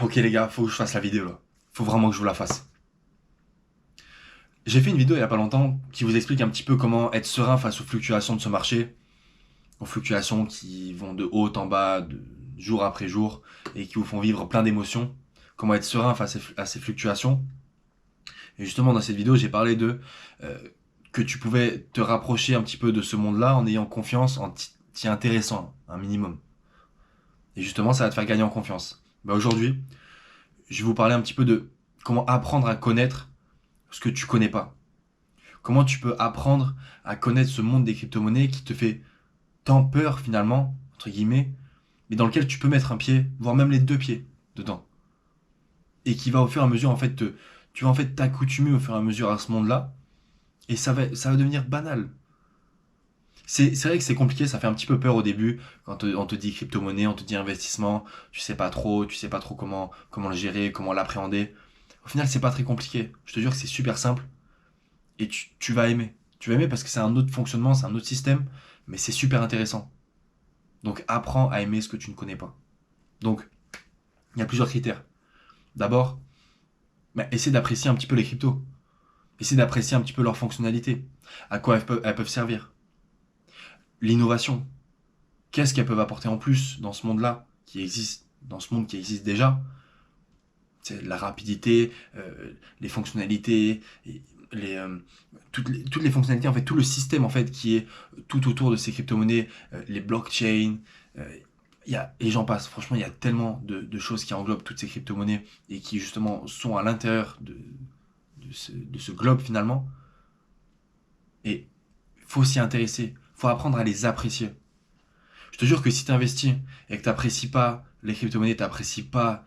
Ok les gars, faut que je fasse la vidéo là. Faut vraiment que je vous la fasse. J'ai fait une vidéo il y a pas longtemps qui vous explique un petit peu comment être serein face aux fluctuations de ce marché, aux fluctuations qui vont de haut en bas, de jour après jour, et qui vous font vivre plein d'émotions. Comment être serein face à ces fluctuations. Et justement dans cette vidéo j'ai parlé de euh, que tu pouvais te rapprocher un petit peu de ce monde-là en ayant confiance, en t'y intéressant un minimum. Et justement ça va te faire gagner en confiance. Bah aujourd'hui, je vais vous parler un petit peu de comment apprendre à connaître ce que tu connais pas. Comment tu peux apprendre à connaître ce monde des crypto-monnaies qui te fait tant peur finalement, entre guillemets, mais dans lequel tu peux mettre un pied, voire même les deux pieds dedans. Et qui va au fur et à mesure en fait tu vas en fait t'accoutumer au fur et à mesure à ce monde-là, et ça va devenir banal. C'est vrai que c'est compliqué, ça fait un petit peu peur au début, quand on te dit crypto-monnaie, on te dit investissement, tu sais pas trop comment le gérer, comment l'appréhender. Au final, c'est pas très compliqué. Je te jure que c'est super simple. Et tu vas aimer. Tu vas aimer parce que c'est un autre fonctionnement, c'est un autre système, mais c'est super intéressant. Donc apprends à aimer ce que tu ne connais pas. Donc, il y a plusieurs critères. D'abord, essaie d'apprécier un petit peu les cryptos. Essaie d'apprécier un petit peu leurs fonctionnalités. À quoi elles peuvent servir. L'innovation. Qu'est-ce qu'elles peuvent apporter en plus dans ce monde-là qui existe, dans ce monde qui existe déjà. C'est la rapidité, les fonctionnalités, les, euh, toutes les fonctionnalités, en fait, tout le système en fait qui est tout autour de ces crypto-monnaies, les blockchains, et j'en passe. Franchement, il y a tellement de choses qui englobent toutes ces crypto-monnaies et qui justement sont à l'intérieur de ce globe finalement. Et il faut s'y intéresser, il faut apprendre à les apprécier. Je te jure que si tu investis et que tu n'apprécies pas les crypto-monnaies, tu n'apprécies pas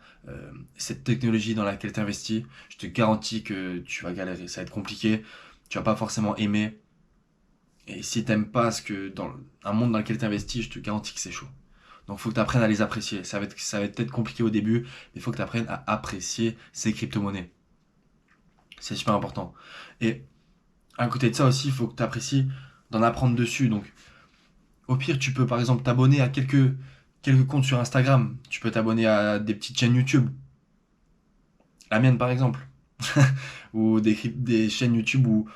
cette technologie dans laquelle tu investis, je te garantis que tu vas galérer. Ça va être compliqué, tu vas pas forcément aimer. Et si tu n'aimes pas dans un monde dans lequel tu investis, je te garantis que c'est chaud. Donc il faut que tu apprennes à les apprécier. Ça va être peut-être compliqué au début, mais il faut que tu apprennes à apprécier ces crypto-monnaies. C'est super important. Et à côté de ça aussi, il faut que tu apprécies d'en apprendre dessus. Donc au pire, tu peux par exemple t'abonner à quelques comptes sur Instagram. Tu peux t'abonner à des petites chaînes YouTube. La mienne par exemple. Ou des chaînes YouTube où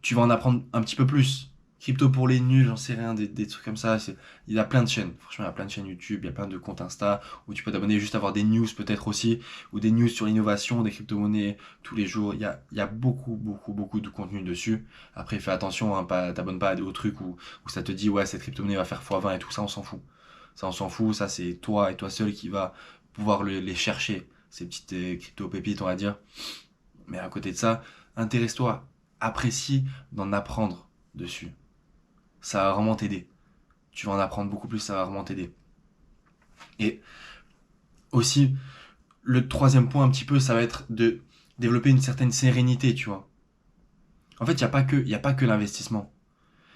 tu vas en apprendre un petit peu plus. Crypto pour les nuls, j'en sais rien, des trucs comme ça. Il y a plein de chaînes. Franchement, il y a plein de chaînes YouTube, il y a plein de comptes Insta où tu peux t'abonner juste à avoir des news peut-être aussi. Ou des news sur l'innovation, des crypto-monnaies tous les jours. Il y a beaucoup, beaucoup, beaucoup de contenu dessus. Après, fais attention, hein, t'abonnes pas à des trucs où ça te dit, ouais, cette crypto-monnaie va faire x20 et tout ça, on s'en fout. Ça, on s'en fout. Ça, c'est toi et toi seul qui va pouvoir les chercher, ces petites crypto-pépites, on va dire. Mais à côté de ça, intéresse-toi, apprécie d'en apprendre dessus. Ça va vraiment t'aider. Tu vas en apprendre beaucoup plus, ça va vraiment t'aider. Et aussi, le troisième point un petit peu, ça va être de développer une certaine sérénité, tu vois. En fait, il y a pas que l'investissement.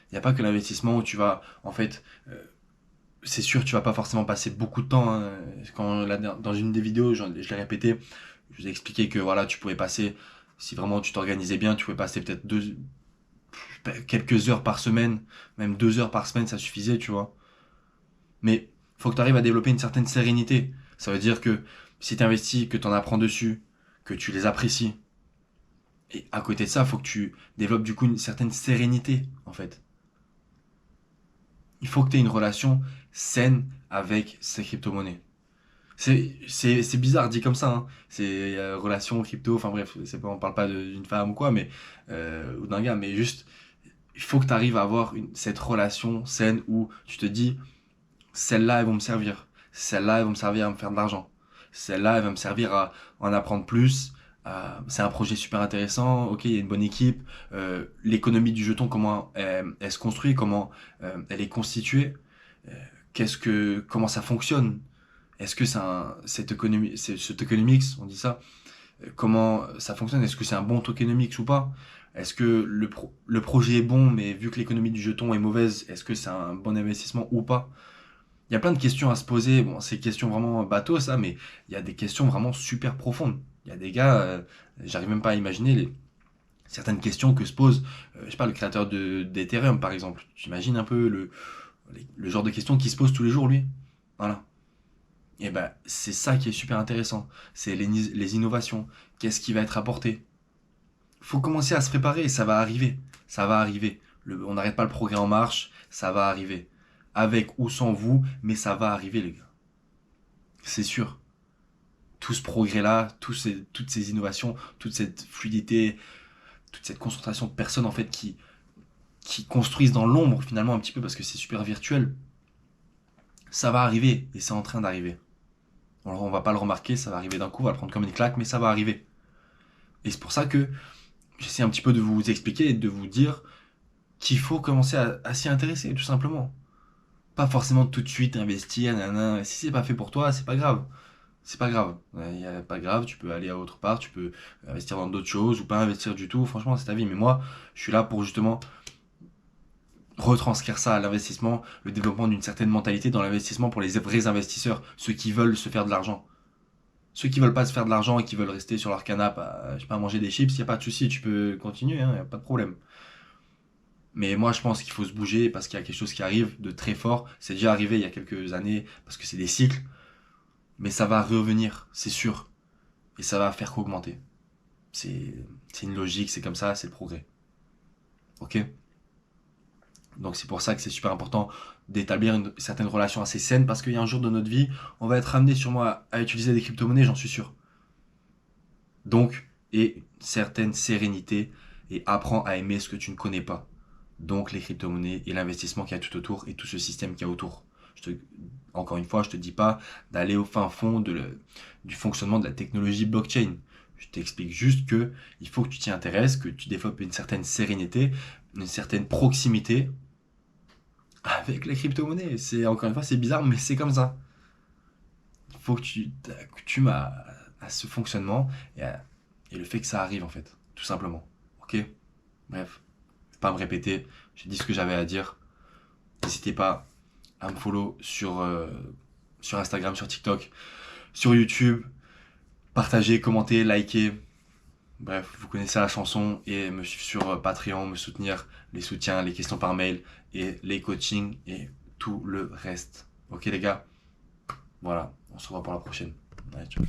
Il n'y a pas que l'investissement où tu vas, en fait, c'est sûr, tu vas pas forcément passer beaucoup de temps, hein. Dans une des vidéos, je l'ai répété, je vous ai expliqué que voilà, tu pouvais passer, si vraiment tu t'organisais bien, tu pouvais passer peut-être quelques heures par semaine, même 2 heures par semaine, ça suffisait, tu vois. Mais faut que tu arrives à développer une certaine sérénité. Ça veut dire que si tu investis, que tu en apprends dessus, que tu les apprécies, et à côté de ça, faut que tu développes du coup une certaine sérénité, en fait. Il faut que tu aies une relation saine avec ces crypto-monnaies. C'est bizarre dit comme ça, hein. C'est relation crypto, enfin bref, c'est pas, on parle pas d'une femme ou quoi, mais ou d'un gars, mais juste il faut que tu arrives à avoir cette relation saine où tu te dis celle-là elles vont me servir, celle-là elles vont me servir à me faire de l'argent, celle-là elle va me servir à en apprendre plus. C'est un projet super intéressant, ok, il y a une bonne équipe, l'économie du jeton, comment elle se construit, comment elle est constituée, euh, comment ça fonctionne. Est-ce que cette économie, ce tokenomics, on dit ça, comment ça fonctionne? Est-ce que c'est un bon tokenomics ou pas? Est-ce que le projet est bon, mais vu que l'économie du jeton est mauvaise, est-ce que c'est un bon investissement ou pas? Il y a plein de questions à se poser. Bon, c'est questions vraiment bateau, ça, mais il y a des questions vraiment super profondes. Il y a des gars, j'arrive même pas à imaginer certaines questions que se pose, je sais pas, le créateur d'Ethereum, par exemple. J'imagine un peu le genre de questions qui se pose tous les jours, lui. Voilà. Et ben, c'est ça qui est super intéressant. C'est les innovations. Qu'est-ce qui va être apporté? Faut commencer à se préparer et ça va arriver. Ça va arriver. On n'arrête pas le progrès en marche, ça va arriver. Avec ou sans vous, mais ça va arriver, les gars. C'est sûr. Tout ce progrès-là, toutes ces innovations, toute cette fluidité, toute cette concentration de personnes en fait qui construisent dans l'ombre finalement un petit peu parce que c'est super virtuel, ça va arriver et c'est en train d'arriver. Alors on va pas le remarquer, ça va arriver d'un coup, on va le prendre comme une claque, mais ça va arriver. Et c'est pour ça que j'essaie un petit peu de vous expliquer et de vous dire qu'il faut commencer à s'y intéresser, tout simplement. Pas forcément tout de suite investir, nanana. Si c'est pas fait pour toi, c'est pas grave. C'est pas grave. Pas grave, tu peux aller à autre part, tu peux investir dans d'autres choses ou pas investir du tout. Franchement, c'est ta vie. Mais moi, je suis là pour justement retranscrire ça à l'investissement, le développement d'une certaine mentalité dans l'investissement pour les vrais investisseurs, ceux qui veulent se faire de l'argent. Ceux qui veulent pas se faire de l'argent et qui veulent rester sur leur canapé à, je sais pas, manger des chips, il n'y a pas de souci, tu peux continuer, hein, y a pas de problème. Mais moi, je pense qu'il faut se bouger parce qu'il y a quelque chose qui arrive de très fort. C'est déjà arrivé il y a quelques années parce que c'est des cycles, mais ça va revenir, c'est sûr. Et ça va faire qu'augmenter. C'est une logique, c'est comme ça, c'est le progrès. Ok? Donc c'est pour ça que c'est super important d'établir une certaine relation assez saine parce qu'il y a un jour de notre vie, on va être amené sûrement à utiliser des crypto-monnaies, j'en suis sûr. Donc, et certaine sérénité et apprends à aimer ce que tu ne connais pas. Donc les crypto-monnaies et l'investissement qu'il y a tout autour et tout ce système qu'il y a autour. Encore une fois, je te dis pas d'aller au fin fond du fonctionnement de la technologie blockchain. Je t'explique juste que il faut que tu t'y intéresses, que tu développes une certaine sérénité, une certaine proximité avec les crypto-monnaies. Encore une fois, c'est bizarre, mais c'est comme ça. Il faut que tu t'accoutumes à ce fonctionnement et le fait que ça arrive en fait, tout simplement. Ok? Bref, je vais pas me répéter. J'ai dit ce que j'avais à dire. N'hésitez pas à me follow sur Instagram, sur TikTok, sur YouTube. Partagez, commentez, likez. Bref, vous connaissez la chanson et me suivre sur Patreon, me soutenir, les soutiens, les questions par mail et les coachings et tout le reste. Ok les gars? Voilà, on se revoit pour la prochaine. Allez, ciao.